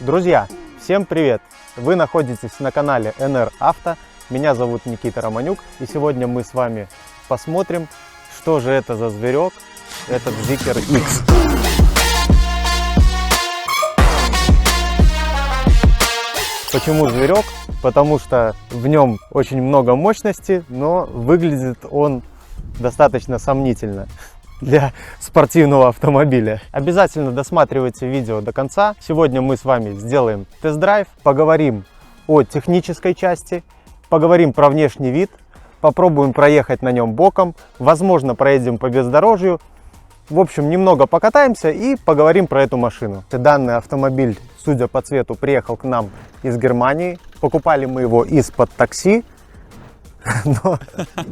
Друзья, всем привет! Вы находитесь на канале НР Авто. Меня зовут Никита Романюк, и сегодня мы с вами посмотрим, что же это за зверек, этот Zeekr X. Почему зверек? Потому что в нем очень много мощности, но выглядит он достаточно сомнительно для спортивного автомобиля. Обязательно досматривайте видео до конца. Сегодня мы с вами сделаем тест-драйв, поговорим о технической части, поговорим про внешний вид, попробуем проехать на нем боком, возможно, проедем по бездорожью. В общем, немного покатаемся и поговорим про эту машину. Данный автомобиль, судя по цвету, приехал к нам из Германии. Покупали мы его из-под такси, но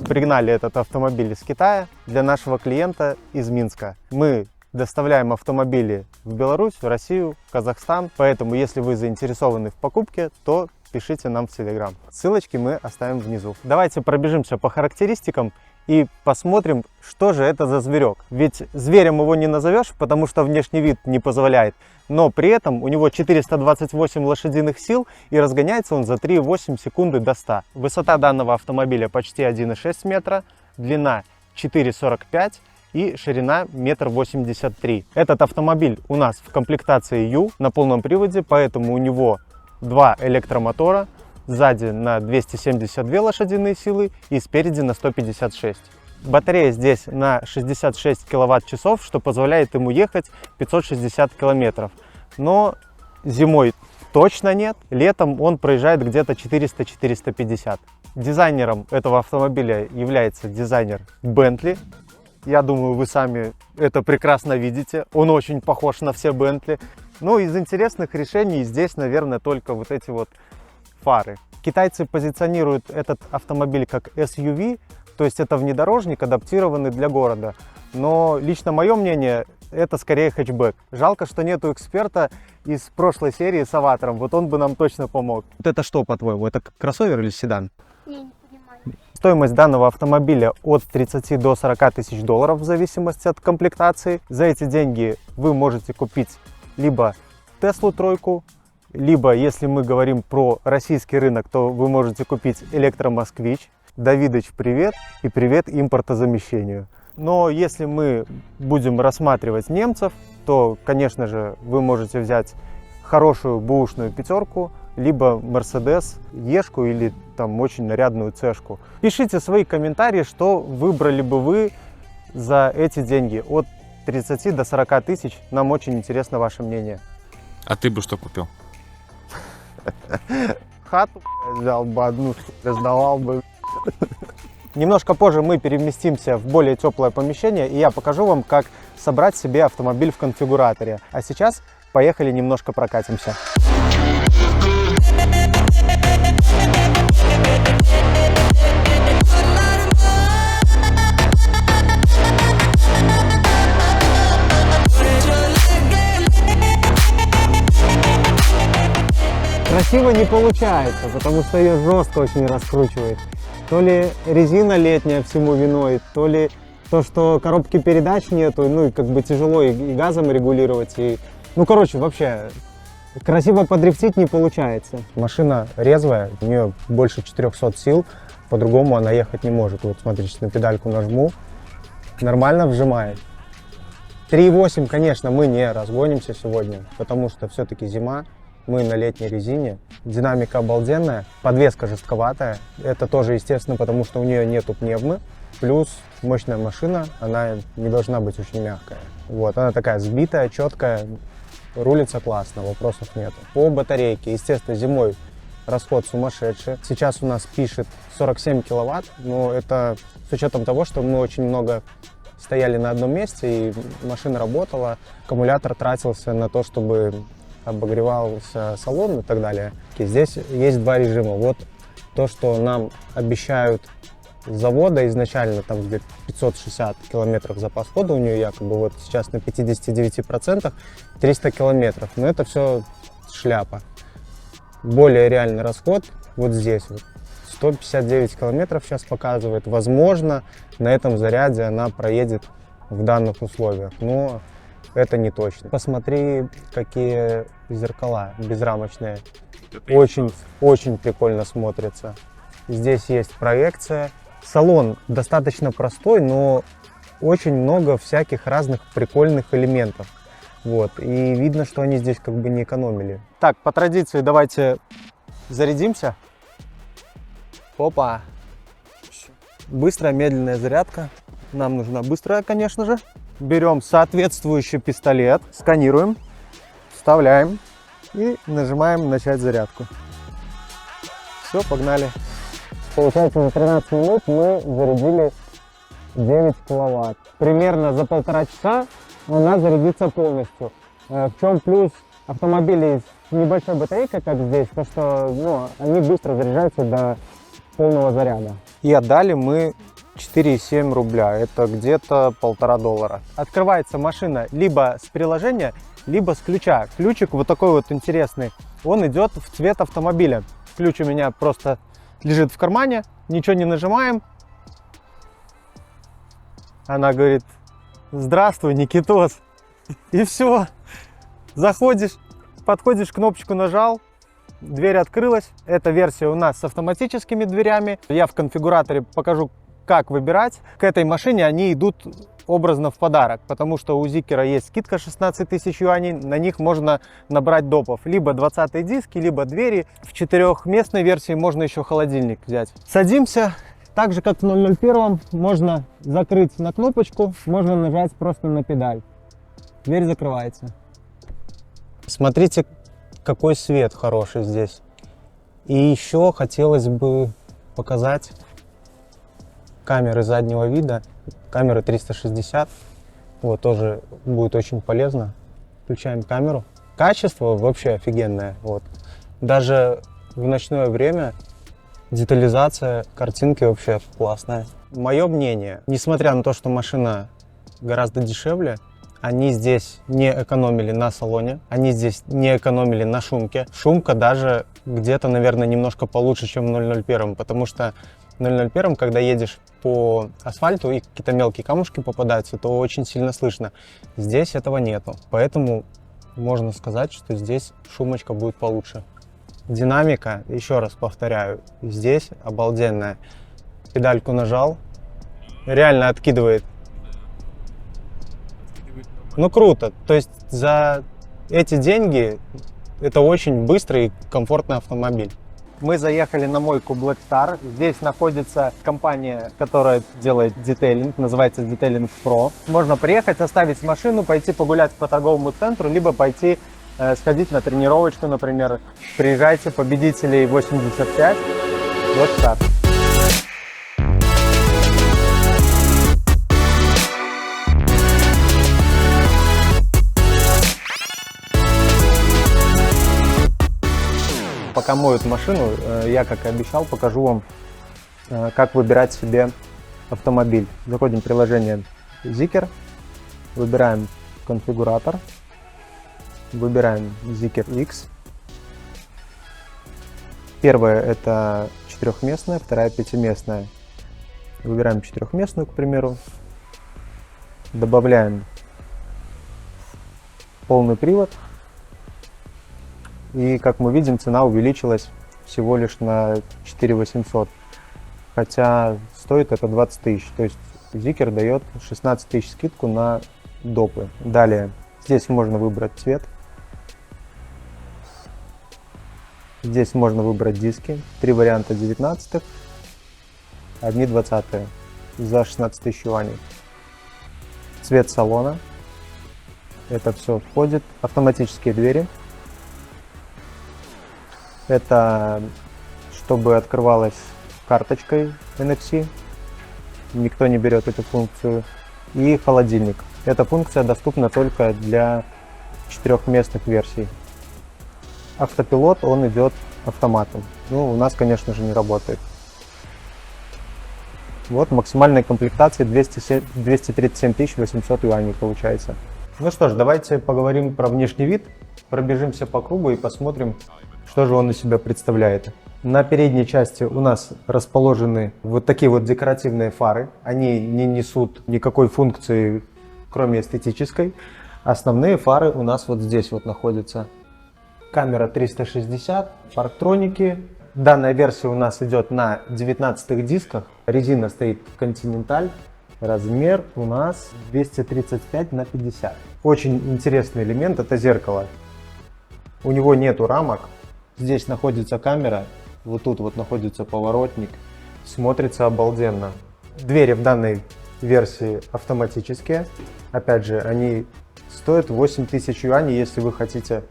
пригнали этот автомобиль из Китая для нашего клиента из Минска. Мы доставляем автомобили в Беларусь, в Россию, в Казахстан. Поэтому, если вы заинтересованы в покупке, то пишите нам в Telegram. Ссылочки мы оставим внизу. Давайте пробежимся по характеристикам и посмотрим, что же это за зверек. Ведь зверем его не назовешь, потому что внешний вид не позволяет. Но при этом у него 428 лошадиных сил и разгоняется он за 3,8 секунды до 100. Высота данного автомобиля почти 1,6 метра, длина 4,45 и ширина 1,83 м. Этот автомобиль у нас в комплектации U на полном приводе, поэтому у него два электромотора. Сзади на 272 лошадиные силы и спереди на 156. Батарея здесь на 66 киловатт-часов, что позволяет ему ехать 560 километров. Но зимой точно нет, летом он проезжает где-то 400-450. Дизайнером этого автомобиля является дизайнер Bentley. Я думаю, вы сами это прекрасно видите. Он очень похож на все Bentley. Ну, из интересных решений здесь, наверное, только вот эти вот фары. Китайцы позиционируют этот автомобиль как SUV, то есть это внедорожник, адаптированный для города. Но лично мое мнение, это скорее хэтчбэк. Жалко, что нету эксперта из прошлой серии с Аватаром, вот он бы нам точно помог. Вот это что, по-твоему, это кроссовер или седан? Я не понимаю. Стоимость данного автомобиля от 30 до 40 тысяч долларов в зависимости от комплектации. За эти деньги вы можете купить либо Теслу тройку, либо, если мы говорим про российский рынок, то вы можете купить электромосквич. Давидыч, привет, и привет импортозамещению. Но если мы будем рассматривать немцев, то, конечно же, вы можете взять хорошую бэушную пятерку, либо Mercedes Ешку или там очень нарядную Цешку. Пишите свои комментарии, что выбрали бы вы за эти деньги. От 30 до 40 тысяч. Нам очень интересно ваше мнение. А ты бы что купил? Хату взял бы одну, сдавал бы. Немножко позже мы переместимся в более теплое помещение, и я покажу вам, как собрать себе автомобиль в конфигураторе. А сейчас поехали немножко прокатимся. Красиво не получается, потому что ее жестко очень раскручивает. То ли резина летняя всему виной, то ли то, что коробки передач нету, ну и как бы тяжело и газом регулировать. И... Ну, короче, вообще, красиво подрифтить не получается. Машина резвая, у нее больше 400 сил, по-другому она ехать не может. Вот смотрите, на педальку нажму, нормально вжимает. 3,8, конечно, мы не разгонимся сегодня, потому что все-таки зима. Мы на летней резине, динамика обалденная, подвеска жестковатая, это тоже естественно, потому что у нее нету пневмы, плюс мощная машина, она не должна быть очень мягкая. Вот, она такая сбитая, четкая, рулится классно, вопросов нету. По батарейке, естественно, зимой расход сумасшедший, сейчас у нас пишет 47 киловатт, но это с учетом того, что мы очень много стояли на одном месте и машина работала, аккумулятор тратился на то, чтобы обогревался салон и так далее. И здесь есть два режима. Вот то, что нам обещают с завода изначально, там где 560 километров запас хода у нее якобы, вот сейчас на 59%, 300 километров. Но это все шляпа. Более реальный расход вот здесь вот. 159 километров сейчас показывает. Возможно, на этом заряде она проедет в данных условиях. Но это не точно. Посмотри, какие зеркала безрамочные. Очень прикольно смотрится. Здесь есть проекция. Салон достаточно простой, но очень много всяких разных прикольных элементов. Вот. И видно, что они здесь как бы не экономили. Так, по традиции давайте зарядимся. Опа! Быстрая, медленная зарядка. Нам нужна быстрая, конечно же. Берем соответствующий пистолет, сканируем, вставляем и нажимаем начать зарядку. Все, погнали. Получается, за 13 минут мы зарядили 9 киловатт. Примерно за 1,5 часа она зарядится полностью. В чем плюс автомобилей с небольшой батарейкой, как здесь, то что они быстро заряжаются до полного заряда. И отдали мы 4,7 рубля, это где-то $1,5. Открывается машина либо с приложения, либо с ключа. Ключик вот такой вот интересный, он идет в цвет автомобиля. Ключ у меня просто лежит в кармане, ничего не нажимаем. Она говорит: здравствуй, Никитос. И все, заходишь, подходишь, кнопочку нажал, дверь открылась. Эта версия у нас с автоматическими дверями. Я в конфигураторе покажу, как выбирать. К этой машине они идут образно в подарок, потому что у Зикера есть скидка 16 тысяч юаней, на них можно набрать допов. Либо 20-е диски, либо двери. В 4-местной версии можно еще холодильник взять. Садимся. Так же, как в 001, можно закрыть на кнопочку, можно нажать просто на педаль. Дверь закрывается. Смотрите, какой свет хороший здесь. И еще хотелось бы показать камеры заднего вида, камеры 360. Вот, тоже будет очень полезно. Включаем камеру. Качество вообще офигенное. Вот. Даже в ночное время детализация картинки вообще классная. Мое мнение, несмотря на то, что машина гораздо дешевле, они здесь не экономили на салоне, они здесь не экономили на шумке. Шумка даже где-то, наверное, немножко получше, чем в 001, потому что в 001, когда едешь по асфальту и какие-то мелкие камушки попадаются, то очень сильно слышно. Здесь этого нету, поэтому можно сказать, что здесь шумочка будет получше. Динамика, еще раз повторяю, здесь обалденная. Педальку нажал, реально откидывает. Ну круто, то есть за эти деньги это очень быстрый и комфортный автомобиль. Мы заехали на мойку Black Star. Здесь находится компания, которая делает детейлинг, называется Detailing Pro. Можно приехать, оставить машину, пойти погулять по торговому центру, либо пойти сходить на тренировочку, например. Приезжайте, победителей 85, Black Star. Пока моют машину, я, как и обещал, покажу вам, как выбирать себе автомобиль. Заходим в приложение Zeekr, выбираем конфигуратор, выбираем Zeekr X. Первая это 4-местная, вторая 5-местная. Выбираем 4-местную, к примеру. Добавляем полный привод. И, как мы видим, цена увеличилась всего лишь на 4800. Хотя стоит это 20 тысяч. То есть Zeekr дает 16 тысяч скидку на допы. Далее, здесь можно выбрать цвет. Здесь можно выбрать диски. 3 варианта 19-х, одни 20-е за 16 тысяч юаней. Цвет салона. Это все входит. Автоматические двери. Это чтобы открывалось карточкой NFC. Никто не берет эту функцию. И холодильник. Эта функция доступна только для 4-местных версий. Автопилот, он идет автоматом. Ну, у нас, конечно же, не работает. Вот максимальная комплектация 237 800 юаней получается. Ну что ж, давайте поговорим про внешний вид. Пробежимся по кругу и посмотрим, что же он из себя представляет. На передней части у нас расположены вот такие вот декоративные фары. Они не несут никакой функции, кроме эстетической. Основные фары у нас вот здесь вот находятся. Камера 360, парктроники. Данная версия у нас идет на 19 дисках. Резина стоит Continental. Размер у нас 235 на 50. Очень интересный элемент — это зеркало. У него нету рамок. Здесь находится камера. Вот тут вот находится поворотник. Смотрится обалденно. Двери в данной версии автоматические. Опять же, они стоят 8000 юаней, если вы хотите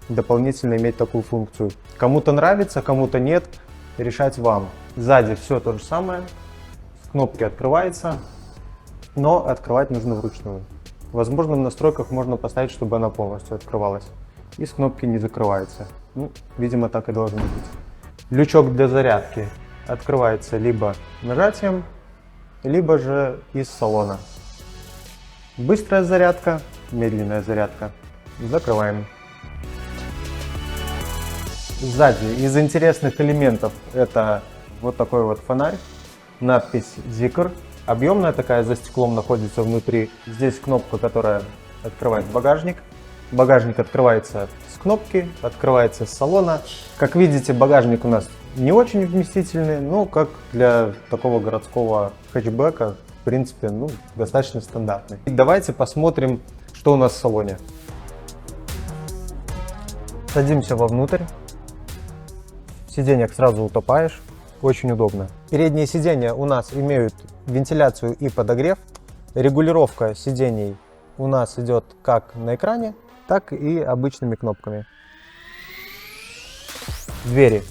дополнительно иметь такую функцию. Кому-то нравится, кому-то нет. Решать вам. Сзади все то же самое. Кнопки открывается, но открывать нужно вручную. Возможно, в настройках можно поставить, чтобы она полностью открывалась. И с кнопки не закрывается. Ну, видимо, так и должно быть. Лючок для зарядки открывается либо нажатием, либо же из салона. Быстрая зарядка, медленная зарядка. Закрываем. Сзади из интересных элементов это вот такой вот фонарь. Надпись Zikr. Объемная такая, за стеклом находится внутри. Здесь кнопка, которая открывает багажник. Багажник открывается с кнопки, открывается с салона. Как видите, багажник у нас не очень вместительный, но как для такого городского хэтчбека, в принципе, ну, достаточно стандартный. И давайте посмотрим, что у нас в салоне. Садимся вовнутрь. В сиденьях сразу утопаешь. Очень удобно. Передние сиденья у нас имеют вентиляцию и подогрев. Регулировка сидений у нас идет как на экране, так и обычными кнопками. Двери.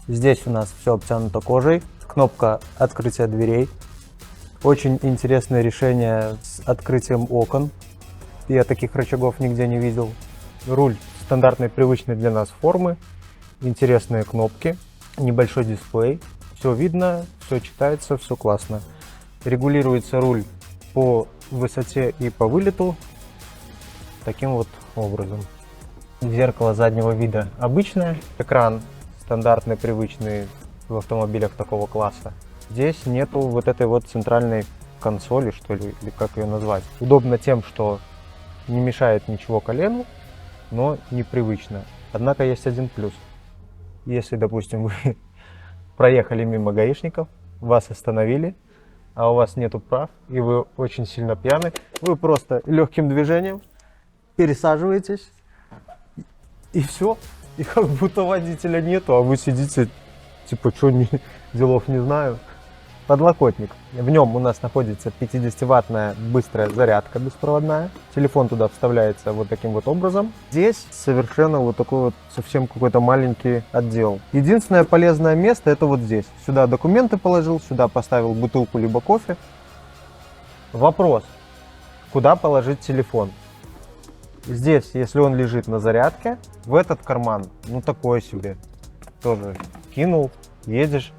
Здесь у нас все обтянуто кожей. Кнопка открытия дверей. Очень интересное решение с открытием окон. Я таких рычагов нигде не видел. Руль стандартной, привычной для нас формы. Интересные кнопки. Небольшой дисплей. Все видно, все читается, все классно. Регулируется руль по высоте и по вылету таким вот образом. Зеркало заднего вида обычное. Экран стандартный, привычный в автомобилях такого класса. Здесь нету вот этой вот центральной консоли, что ли, или как ее назвать. Удобно тем, что не мешает ничего колену, но непривычно. Однако есть один плюс. Если, допустим, вы проехали мимо гаишников, вас остановили, а у вас нету прав, и вы очень сильно пьяны, вы просто легким движением пересаживаетесь, и все. И как будто водителя нету, а вы сидите, типа, что, делов не знаю. Подлокотник. В нем у нас находится 50-ваттная быстрая зарядка беспроводная. Телефон туда вставляется вот таким вот образом. Здесь совершенно вот такой вот совсем какой-то маленький отдел. Единственное полезное место это вот здесь. Сюда документы положил, сюда поставил бутылку либо кофе. Вопрос, куда положить телефон? Здесь, если он лежит на зарядке, в этот карман, ну такой себе, тоже кинул, едешь.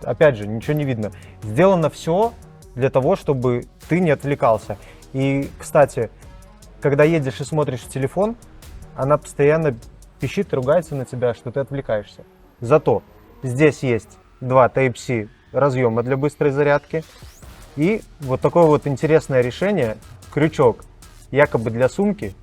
Опять же, ничего не видно. Сделано все для того, чтобы ты не отвлекался. И, кстати, когда едешь и смотришь в телефон, она постоянно пищит и ругается на тебя, что ты отвлекаешься. Зато здесь есть два Type-C разъема для быстрой зарядки. И вот такое вот интересное решение, крючок, якобы для сумки.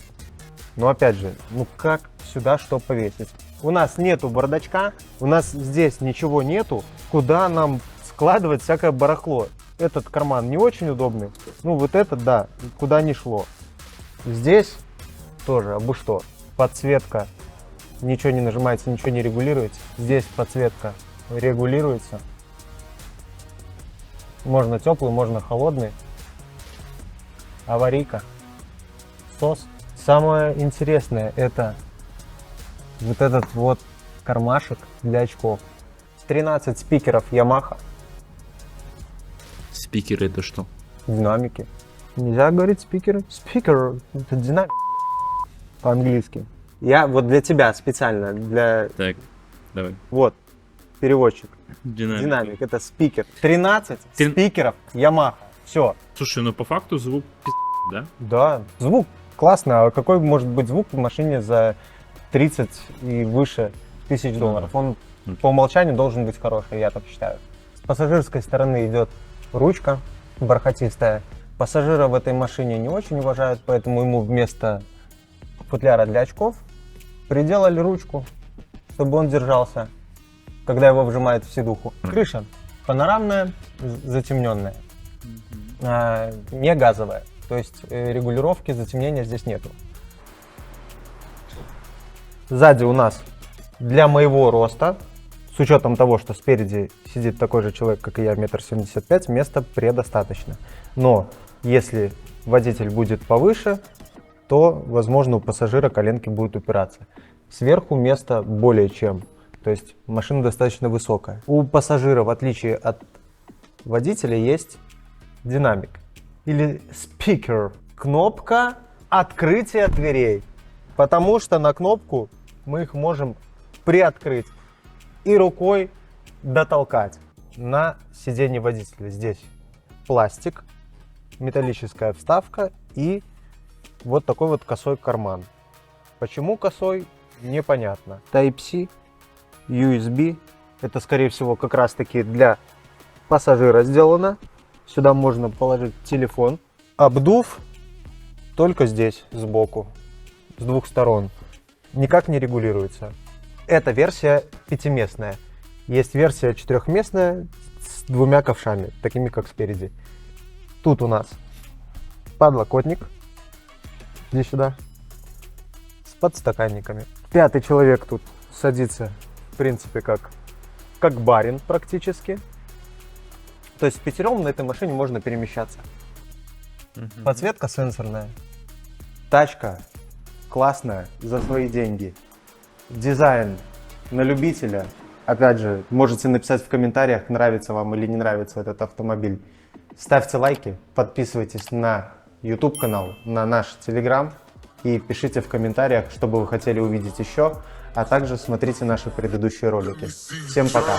Но опять же, ну как сюда что повесить? У нас нету бардачка, у нас здесь ничего нету, куда нам складывать всякое барахло. Этот карман не очень удобный, ну вот этот, да, куда ни шло. Здесь тоже, абы что, подсветка, ничего не нажимается, ничего не регулируется. Здесь подсветка регулируется. Можно теплый, можно холодный. Аварийка, СОС. Самое интересное это вот этот вот кармашек для очков. 13 спикеров Yamaha. Спикеры это что? Динамики. Нельзя говорить спикеры. Спикер это динамик по-английски. Я вот для тебя специально, для... Так, давай. Вот, переводчик. Динамик. Это спикер. 13 спикеров Yamaha. Все. Слушай, ну по факту звук да? Да, звук классно. А какой может быть звук в машине за 30 и выше тысяч долларов? Он по умолчанию должен быть хороший, я так считаю. С пассажирской стороны идет ручка бархатистая. Пассажира в этой машине не очень уважают, поэтому ему вместо футляра для очков приделали ручку, чтобы он держался, когда его вжимает в сидуху. Крыша панорамная, затемненная, не газовая, то есть регулировки затемнения здесь нету. Сзади у нас для моего роста, с учетом того, что спереди сидит такой же человек, как и я, 1,75 м, места предостаточно. Но если водитель будет повыше, то, возможно, у пассажира коленки будут упираться. Сверху места более чем, то есть машина достаточно высокая. У пассажира, в отличие от водителя, есть динамик или спикер. Кнопка открытия дверей, потому что на кнопку мы их можем приоткрыть и рукой дотолкать. На сиденье водителя здесь пластик, металлическая вставка и вот такой вот косой карман. Почему косой, непонятно. Type-C, USB, это скорее всего как раз таки для пассажира сделано. Сюда можно положить телефон. Обдув только здесь, сбоку, с двух сторон. Никак не регулируется. Эта версия пятиместная. Есть версия четырехместная с двумя ковшами, такими как спереди. Тут у нас подлокотник, иди сюда, с подстаканниками. Пятый человек тут садится, в принципе, как барин практически. То есть пятером на этой машине можно перемещаться. Подсветка сенсорная. Тачка классная за свои деньги. Дизайн на любителя. Опять же, можете написать в комментариях, нравится вам или не нравится этот автомобиль. Ставьте лайки, подписывайтесь на YouTube канал, на наш Telegram и пишите в комментариях, что бы вы хотели увидеть еще, а также смотрите наши предыдущие ролики. Всем пока!